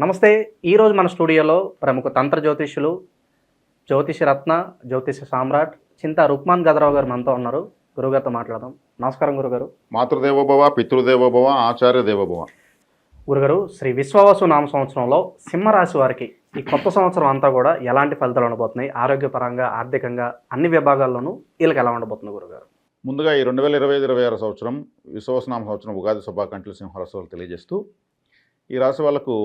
నమస్తే. ఈరోజు మన స్టూడియోలో ప్రముఖ తంత్ర జ్యోతిష్యులు, జ్యోతిష రత్న, జ్యోతిష సామ్రాట్ చింతా రుక్మాన్ గదరావు గారు మనతో ఉన్నారు. గురుగారితో మాట్లాడదాం. నమస్కారం గురుగారు. మాతృదేవోభవ, పితృదేవోభవ, ఆచార్య దేవోభవ. గురుగారు, శ్రీ విశ్వావసు నామ సంవత్సరంలో సింహరాశి వారికి ఈ కొత్త సంవత్సరం అంతా కూడా ఎలాంటి ఫలితాలు ఉండబోతున్నాయి? ఆరోగ్యపరంగా, ఆర్థికంగా అన్ని విభాగాల్లోనూ వీళ్ళకి ఎలా ఉండబోతుంది గురుగారు? ముందుగా ఈ 2025-26 సంవత్సరం విశ్వావసనామ సంవత్సరం ఉగాది శుభాకాంక్షలు సింహరాశి వాళ్ళకు తెలియజేస్తూ, ఈ రాశి వాళ్ళకు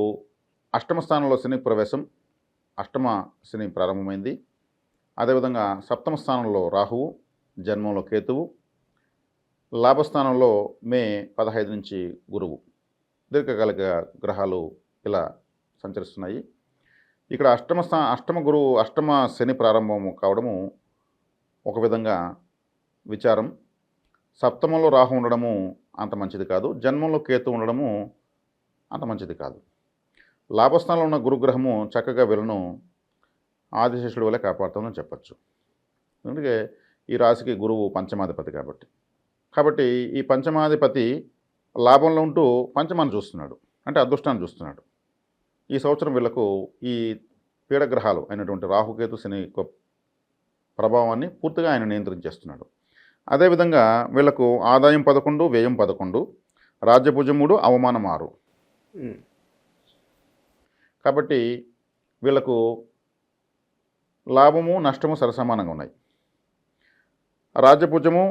అష్టమ స్థానంలో శని ప్రవేశం, అష్టమ శని ప్రారంభమైంది. అదేవిధంగా సప్తమ స్థానంలో రాహువు, జన్మంలో కేతువు, లాభస్థానంలో మే 15 నుంచి గురువు, దీర్ఘకాలిక గ్రహాలు ఇలా సంచరిస్తున్నాయి. ఇక్కడ అష్టమ శని ప్రారంభం కావడము ఒక విధంగా విచారం. సప్తమంలో రాహు ఉండడము అంత మంచిది కాదు, జన్మంలో కేతు ఉండడము అంత మంచిది కాదు. లాభస్థానంలో ఉన్న గురుగ్రహము చక్కగా వీళ్ళను ఆదిశేషుడి వల్ల కాపాడుతామని చెప్పచ్చు. ఎందుకంటే ఈ రాశికి గురువు పంచమాధిపతి కాబట్టి ఈ పంచమాధిపతి లాభంలో ఉంటూ పంచమాన్ని చూస్తున్నాడు, అంటే అదృష్టాన్ని చూస్తున్నాడు. ఈ సంవత్సరం వీళ్లకు ఈ పీడగ్రహాలు అయినటువంటి రాహుకేతు శని యొక్క ప్రభావాన్ని పూర్తిగా ఆయన నియంత్రించేస్తున్నాడు. అదేవిధంగా వీళ్లకు ఆదాయం 11, వ్యయం 11, రాజ్యభుజం 3, అవమానం 6. కాబట్టి వీళ్లకు లాభము నష్టము సరసమానంగా ఉన్నాయి. రాజ్యభుజము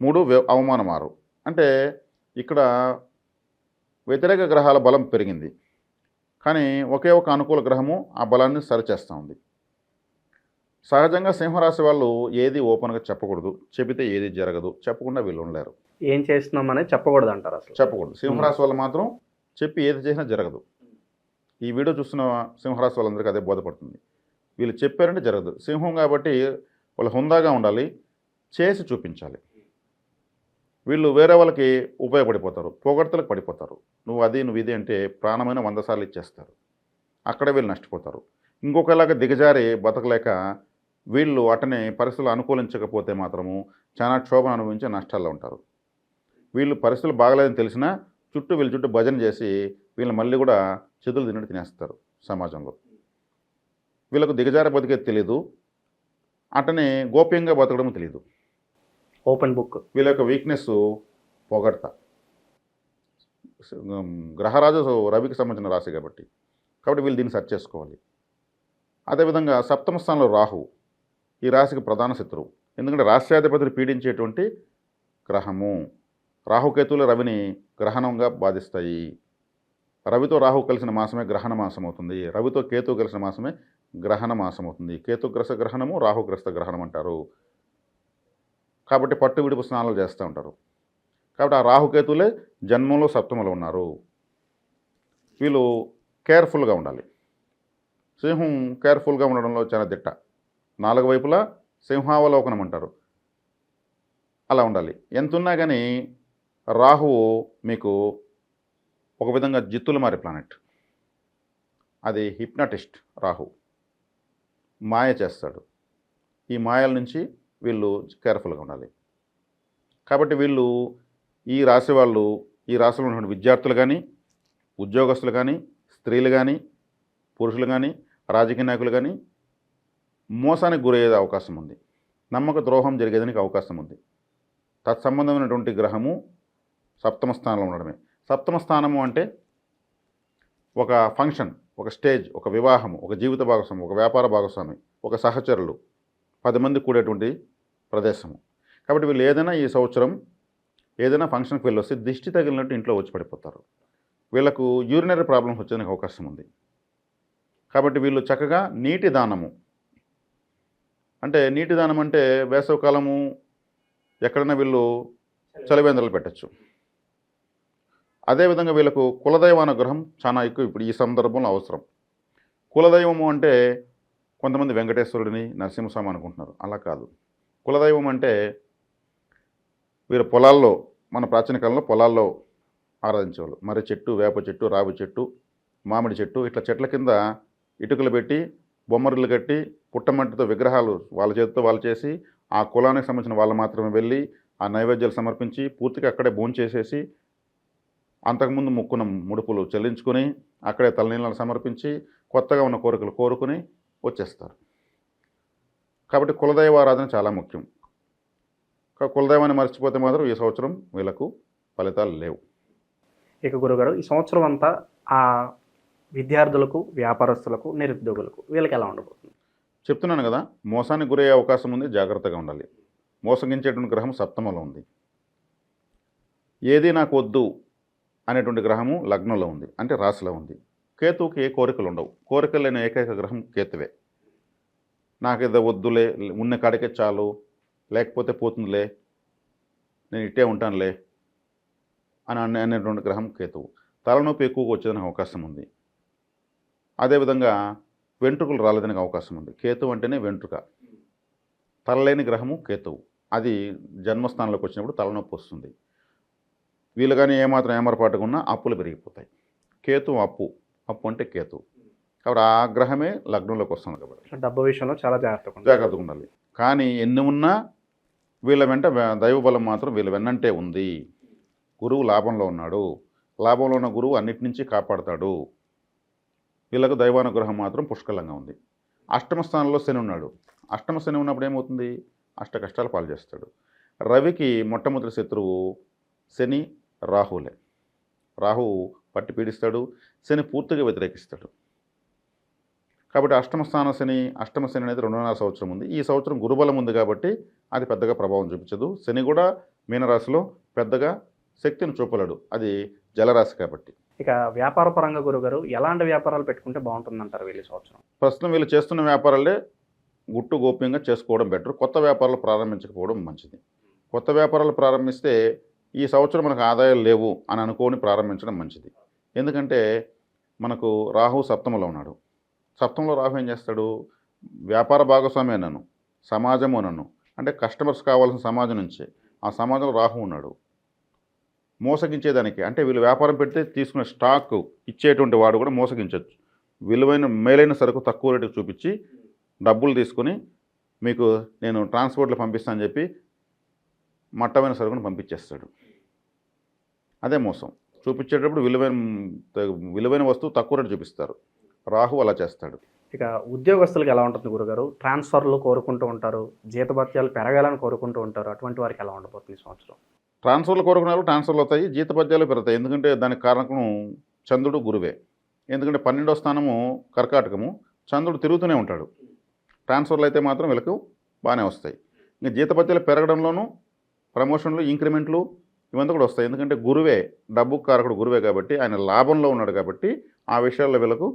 3, అవమానం 6. అంటే ఇక్కడ వ్యతిరేక గ్రహాల బలం పెరిగింది, కానీ ఒకే ఒక అనుకూల గ్రహము ఆ బలాన్ని సరిచేస్తూ ఉంది. సహజంగా సింహరాశి వాళ్ళు ఏది ఓపెన్గా చెప్పకూడదు, చెబితే ఏది జరగదు, చెప్పకుండా వీళ్ళు ఉండలేరు. ఏం చేస్తున్నామని చెప్పకూడదు అంటారు, అసలు చెప్పకూడదు. సింహరాశి వాళ్ళు మాత్రం చెప్పి ఏది చేసినా జరగదు. ఈ వీడియో చూస్తున్న సింహరాశి వాళ్ళందరికీ అదే బోధపడుతుంది. వీళ్ళు చెప్పారంటే జరగదు. సింహం కాబట్టి వాళ్ళు హుందాగా ఉండాలి, చేసి చూపించాలి. వీళ్ళు వేరే వాళ్ళకి ఉపయోగపడిపోతారు, పొగడ్తలకు పడిపోతారు. నువ్వు అది నువ్వు ఇది అంటే ప్రాణమైన 100 సార్లు ఇచ్చేస్తారు. అక్కడే వీళ్ళు నష్టపోతారు. ఇంకొకలాగా దిగజారి బతకలేక వీళ్ళు అటనే పరిస్థితులు అనుకూలించకపోతే మాత్రము చాలా క్షోభను అనుభవించే నష్టాల్లో ఉంటారు. వీళ్ళు పరిస్థితులు బాగలేదని తెలిసినా వీళ్ళ చుట్టూ భజన చేసి వీళ్ళు మళ్ళీ కూడా చేతులు తిన్నట్టు తినేస్తారు సమాజంలో. వీళ్ళకు దిగజారి బతికేది తెలీదు, అటనే గోప్యంగా బతకడం తెలియదు. Open book. వీళ్ళ యొక్క వీక్నెస్ పొగడ్త. గ్రహరాజు రవికి సంబంధించిన రాశి కాబట్టి వీళ్ళు దీన్ని సెర్చ్ చేసుకోవాలి. అదేవిధంగా సప్తమ స్థానంలో రాహు ఈ రాశికి ప్రధాన శత్రువు. ఎందుకంటే రాష్ట్రాధిపతిని పీడించేటువంటి గ్రహము. రాహుకేతువులు రవిని గ్రహణంగా బాధిస్తాయి. రవితో రాహు కలిసిన మాసమే గ్రహణ మాసం అవుతుంది, రవితో కేతు కలిసిన మాసమే గ్రహణ మాసం అవుతుంది. కేతుగ్రస్త గ్రహణము, రాహుగ్రస్త గ్రహణం అంటారు. కాబట్టి పట్టు విడుపు స్నానాలు చేస్తూ ఉంటారు. కాబట్టి ఆ రాహుకేతువులే జన్మంలో సప్తమంలో ఉన్నారు. వీళ్ళు కేర్ఫుల్గా ఉండాలి. సింహం కేర్ఫుల్గా ఉండడంలో చాలా దిట్ట. 4 వైపులా సింహావలోకనం అంటారు, అలా ఉండాలి. ఎంతున్నా కానీ రాహువు మీకు ఒక విధంగా జిత్తులు మారే ప్లానెట్. అది హిప్నటిస్ట్. రాహు మాయ చేస్తాడు. ఈ మాయల నుంచి వీళ్ళు కేర్ఫుల్గా ఉండాలి. కాబట్టి వీళ్ళు ఈ రాశి వాళ్ళు, ఈ రాశిలో ఉన్నటువంటి విద్యార్థులు కానీ, ఉద్యోగస్తులు కానీ, స్త్రీలు కానీ, పురుషులు కానీ, రాజకీయ నాయకులు కానీ మోసానికి గురయ్యే అవకాశం ఉంది. నమ్మక ద్రోహం జరిగేదానికి అవకాశం ఉంది. తత్సంబంధమైనటువంటి గ్రహము సప్తమ స్థానంలో ఉండడమే. సప్తమ స్థానము అంటే ఒక ఫంక్షన్, ఒక స్టేజ్, ఒక వివాహము, ఒక జీవిత భాగస్వామి, ఒక వ్యాపార భాగస్వామి, ఒక సహచరులు, 10 మంది కూడేటువంటి ప్రదేశము. కాబట్టి వీళ్ళు ఏదైనా ఈ సంవత్సరం ఏదైనా ఫంక్షన్కి వెళ్ళి వస్తే దిష్టి తగిలినట్టు ఇంట్లో వచ్చి పడిపోతారు. వీళ్ళకు యూరినరీ ప్రాబ్లమ్స్ వచ్చేందుకు అవకాశం ఉంది. కాబట్టి వీళ్ళు చక్కగా నీటి దానము, అంటే నీటి దానం అంటే వేసవికాలము ఎక్కడైనా వీళ్ళు చలివేంద్రాలు పెట్టచ్చు. అదేవిధంగా వీళ్ళకు కులదైవ అనుగ్రహం చాలా ఎక్కువ ఇప్పుడు ఈ సందర్భంలో అవసరం. కులదైవము అంటే కొంతమంది వెంకటేశ్వరుడిని, నరసింహస్వామి అనుకుంటున్నారు. అలా కాదు. కులదైవం అంటే వీరు పొలాల్లో, మన ప్రాచీన కాలంలో పొలాల్లో ఆరాధించేవాళ్ళు. మర్రి చెట్టు, వేప చెట్టు, రావి చెట్టు, మామిడి చెట్టు, ఇట్లా చెట్ల కింద ఇటుకలు పెట్టి బొమ్మరిల్లు కట్టి పుట్టమట్టితో విగ్రహాలు వాళ్ళ చేతితో వాళ్ళు చేసి ఆ కులానికి సంబంధించిన వాళ్ళు మాత్రమే వెళ్ళి ఆ నైవేద్యాలు సమర్పించి పూర్తిగా అక్కడే భోంచేసేసి అంతకుముందు మొక్కున ముడుపులు చెల్లించుకొని అక్కడే తలనీళ్ళను సమర్పించి కొత్తగా ఉన్న కోరికలు కోరుకుని వచ్చేస్తారు. కాబట్టి కులదైవారాధన చాలా ముఖ్యం. కులదైవాన్ని మర్చిపోతే మాత్రం ఈ సంవత్సరం వీళ్ళకు ఫలితాలు లేవు. ఇక గురుగారు ఈ సంవత్సరం అంతా ఆ విద్యార్థులకు, వ్యాపారస్తులకు, నిరుద్యోగులకు వీళ్ళకి ఎలా ఉండబోతుంది? చెప్తున్నాను కదా, మోసానికి గురయ్యే అవకాశం ఉంది, జాగ్రత్తగా ఉండాలి. మోసగించేటువంటి గ్రహం సప్తమంలో ఉంది. ఏది నాకు వద్దు అనేటువంటి గ్రహము లగ్నంలో ఉంది, అంటే రాశిలో ఉంది. కేతువుకి ఏ కోరికలు ఉండవు. కోరికలు లేని ఏకైక గ్రహం కేతువే. నాకు ఏదో వద్దులే, ఉన్న కాడికే చాలు, లేకపోతే పోతుందిలే, నేను ఇట్టే ఉంటానులే అనేటువంటి గ్రహం కేతువు. తలనొప్పి ఎక్కువగా వచ్చేదానికి అవకాశం ఉంది. అదేవిధంగా వెంట్రుకలు రాలేదానికి అవకాశం ఉంది. కేతువు అంటేనే వెంట్రుక. తలలేని గ్రహము కేతువు. అది జన్మస్థానంలోకి వచ్చినప్పుడు తలనొప్పి వస్తుంది. వీళ్ళు కానీ ఏమాత్రం ఏమరపాటుగా ఉన్నా అప్పులు పెరిగిపోతాయి. కేతువు అప్పు అంటే కేతువు. కాబట్టి ఆ గ్రహమే లగ్నంలోకి వస్తుంది. కాబట్టి డబ్బు విషయంలో చాలా జాగ్రత్తగా ఉండాలి. కానీ ఎన్ని ఉన్నా వీళ్ళ వెంట దైవబలం మాత్రం వీళ్ళ వెన్నంటే ఉంది. గురువు లాభంలో ఉన్నాడు. లాభంలో ఉన్న గురువు అన్నిటి నుంచి కాపాడతాడు. వీళ్ళకు దైవానుగ్రహం మాత్రం పుష్కలంగా ఉంది. అష్టమ స్థానంలో శని ఉన్నాడు. అష్టమ శని ఉన్నప్పుడు ఏమవుతుంది? అష్ట కష్టాలు పాలు చేస్తాడు. రవికి మొట్టమొదటి శత్రువు శని, రాహులే. రాహువు పట్టి పీడిస్తాడు, శని పూర్తిగా వ్యతిరేకిస్తాడు. కాబట్టి అష్టమ శని అనేది 2.5 సంవత్సరం ఉంది. ఈ సంవత్సరం గురుబలం ఉంది కాబట్టి అది పెద్దగా ప్రభావం చూపించదు. శని కూడా మీనరాశిలో పెద్దగా శక్తిని చూపలేడు, అది జలరాశి కాబట్టి. ఇక వ్యాపార పరంగా గురుగారు ఎలాంటి వ్యాపారాలు పెట్టుకుంటే బాగుంటుందంటారు వీళ్ళు సంవత్సరం? ప్రస్తుతం వీళ్ళు చేస్తున్న వ్యాపారాలే గుట్టు గోప్యంగా చేసుకోవడం బెటర్. కొత్త వ్యాపారాలు ప్రారంభించకపోవడం మంచిది. కొత్త వ్యాపారాలు ప్రారంభిస్తే ఈ సంవత్సరం మనకు ఆదాయాలు లేవు అని అనుకోని ప్రారంభించడం మంచిది. ఎందుకంటే మనకు రాహు సప్తమంలో ఉన్నాడు. సప్తమంలో రాహు ఏం చేస్తాడు? వ్యాపార భాగస్వామి అన్నాను, సమాజము అన్నాను, అంటే కస్టమర్స్ కావాల్సిన సమాజం నుంచే. ఆ సమాజంలో రాహు ఉన్నాడు. మోసగించేదానికి, అంటే వీళ్ళు వ్యాపారం పెడితే తీసుకునే స్టాక్ ఇచ్చేటువంటి వాడు కూడా మోసగించవచ్చు. మేలైన సరుకు తక్కువ రేటుకు చూపించి డబ్బులు తీసుకొని మీకు నేను ట్రాన్స్పోర్ట్లో పంపిస్తానని చెప్పి మట్టమైన సరుకును పంపించేస్తాడు. అదే మోసం. చూపించేటప్పుడు విలువైన వస్తువు తక్కువ రేటు చూపిస్తారు. రాహు అలా చేస్తాడు. ఇక ఉద్యోగస్తులకు ఎలా ఉంటుంది గురుగారు? ట్రాన్స్ఫర్లు కోరుకుంటూ ఉంటారు, జీతభత్యాలు పెరగాలని కోరుకుంటూ ఉంటారు. అటువంటి వారికి ఎలా ఉండబోతుంది ఈ సంవత్సరం? ట్రాన్స్ఫర్లు కోరుకున్నారు, ట్రాన్స్ఫర్లు అవుతాయి, జీతభత్యాలు పెరుగుతాయి. ఎందుకంటే దానికి కారణం చంద్రుడు, గురువే. ఎందుకంటే 12వ స్థానము కర్కాటకము, చంద్రుడు తిరుగుతూనే ఉంటాడు. ట్రాన్స్ఫర్లు అయితే మాత్రం వీళ్ళకు బాగానే వస్తాయి. ఇంకా జీతభత్యాలు పెరగడంలోనూ ప్రమోషన్లు, ఇంక్రిమెంట్లు ఇవంతా కూడా వస్తాయి. ఎందుకంటే గురువే, డబ్బు కారకుడు గురువే కాబట్టి, ఆయన లాభంలో ఉన్నాడు కాబట్టి ఆ విషయాల్లో వీళ్ళకు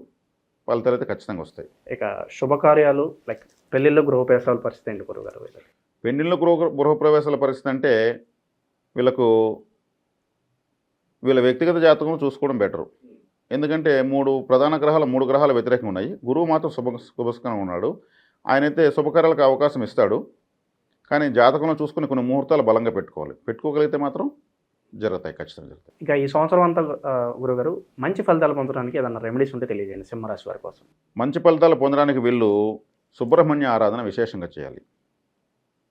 ఫలితాలు అయితే ఖచ్చితంగా వస్తాయి. ఇక శుభకార్యాలు లైక్ పెళ్ళిళ్ళు, గృహప్రవేశాల పరిస్థితి ఏంటి గురుగారు? పెళ్ళిళ్ళు, గృహప్రవేశాల పరిస్థితి అంటే వీళ్ళకు వీళ్ళ వ్యక్తిగత జాతకం చూసుకోవడం బెటరు. ఎందుకంటే 3 గ్రహాలు వ్యతిరేకంగా ఉన్నాయి. గురువు మాత్రం శుభస్కంగా ఉన్నాడు. ఆయనైతే శుభకార్యాలకు అవకాశం ఇస్తాడు. కానీ జాతకంలో చూసుకుని కొన్ని ముహూర్తాలు బలంగా పెట్టుకోగలిగితే మాత్రం జరుగుతాయి, ఖచ్చితంగా జరుగుతాయి. ఇక ఈ సంవత్సరం అంతా గురుగారు మంచి ఫలితాలు పొందడానికి ఏదన్నా రెమెడీస్ ఉంటే తెలియజేయండి సింహరాశి వారి కోసం. మంచి ఫలితాలు పొందడానికి వీళ్ళు సుబ్రహ్మణ్య ఆరాధన విశేషంగా చేయాలి.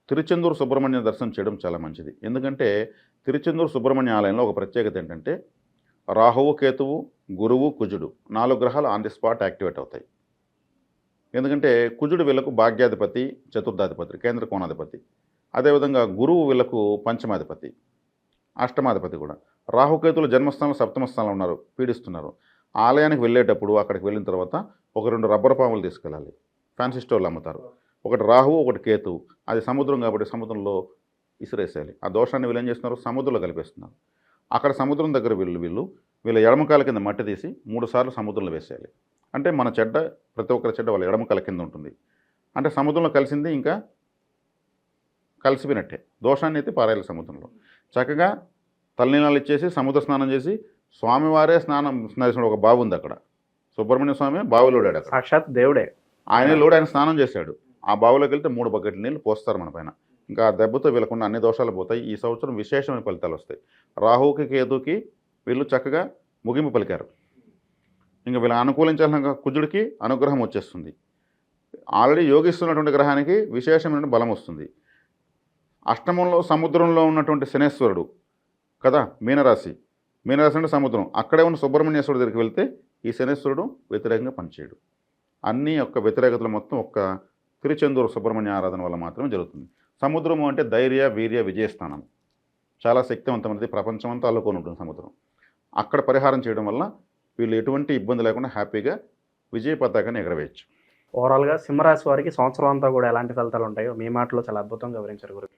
తిరుచెందూరు సుబ్రహ్మణ్య దర్శనం చేయడం చాలా మంచిది. ఎందుకంటే తిరుచెందూరు సుబ్రహ్మణ్య ఆలయంలో ఒక ప్రత్యేకత ఏంటంటే రాహువు, కేతువు, గురువు, కుజుడు 4 గ్రహాలు ఆన్ ది స్పాట్ యాక్టివేట్ అవుతాయి. ఎందుకంటే కుజుడు వీళ్ళకు భాగ్యాధిపతి, చతుర్థాధిపతి, కేంద్ర కోణాధిపతి. అదేవిధంగా గురువు వీళ్ళకు పంచమాధిపతి, అష్టమాధిపతి కూడా. రాహుకేతులు జన్మస్థానంలో, సప్తమ స్థానంలో ఉన్నారు, పీడిస్తున్నారు. ఆలయానికి వెళ్ళేటప్పుడు అక్కడికి వెళ్ళిన తర్వాత 2 రబ్బర్ పాములు తీసుకెళ్ళాలి. ఫ్యాన్సీ స్టోర్లు అమ్ముతారు. ఒకటి రాహువు, ఒకటి కేతువు. అది సముద్రం కాబట్టి సముద్రంలో ఇసిరేసేయాలి. ఆ దోషాన్ని వీళ్ళు ఏం చేస్తున్నారు? సముద్రంలో కలిపేస్తున్నారు. అక్కడ సముద్రం దగ్గర వీళ్ళ ఎడమకాల కింద మట్టి తీసి 3 సార్లు సముద్రంలో వేసేయాలి. అంటే మన చెడ్డ, ప్రతి ఒక్కరి చెడ్డ వాళ్ళ ఎడమకాల కింద ఉంటుంది. అంటే సముద్రంలో కలిసింది ఇంకా కలిసిపోయినట్టే. దోషాన్ని అయితే పారేయాలి సముద్రంలో. చక్కగా తలనీలాలు ఇచ్చేసి సముద్ర స్నానం చేసి స్వామివారే స్నానం చేసిన ఒక బావి ఉంది అక్కడ. సుబ్రహ్మణ్య స్వామి బావిలోడాడు అక్కడ. సాక్షాత్ దేవుడే. ఆయన స్నానం చేశాడు. ఆ బావిలోకి వెళ్తే 3 బకెట్ల నీళ్ళు పోస్తారు మన పైన. ఇంకా ఆ దెబ్బతో వీళ్ళకున్న అన్ని దోషాలు పోతాయి. ఈ సంవత్సరం విశేషమైన ఫలితాలు వస్తాయి. రాహువుకి, కేతుకి వీళ్ళు చక్కగా ముగింపు పలికారు. ఇంకా వీళ్ళు అనుకూలించాల్సిన కుజుడికి అనుగ్రహం వచ్చేస్తుంది. ఆల్రెడీ యోగిస్తున్నటువంటి గ్రహానికి విశేషమైన బలం వస్తుంది. అష్టమంలో సముద్రంలో ఉన్నటువంటి శనేశ్వరుడు కదా, మీనరాశి, మీనరాశి అంటే సముద్రం. అక్కడే ఉన్న సుబ్రహ్మణ్యేశ్వరుడు దగ్గరికి వెళ్తే ఈ శనేశ్వరుడు వ్యతిరేకంగా పనిచేయడు. అన్ని యొక్క వ్యతిరేకతలు మొత్తం ఒక్క తిరుచెందూరు సుబ్రహ్మణ్య ఆరాధన వల్ల మాత్రమే జరుగుతుంది. సముద్రము అంటే ధైర్య, వీర్య, విజయస్థానం. చాలా శక్తివంతమైనది, ప్రపంచం అంతా అల్లుకొని ఉంటుంది సముద్రం. అక్కడ పరిహారం చేయడం వల్ల వీళ్ళు ఎటువంటి ఇబ్బంది లేకుండా హ్యాపీగా విజయ పతాకాన్ని ఎగరవేయచ్చు. ఓవరాల్గా సింహరాశి వారికి సంవత్సరం అంతా కూడా ఎలాంటి ఫలితాలు ఉంటాయో మీ మాటలో చాలా అద్భుతంగా వివరించారు గురు.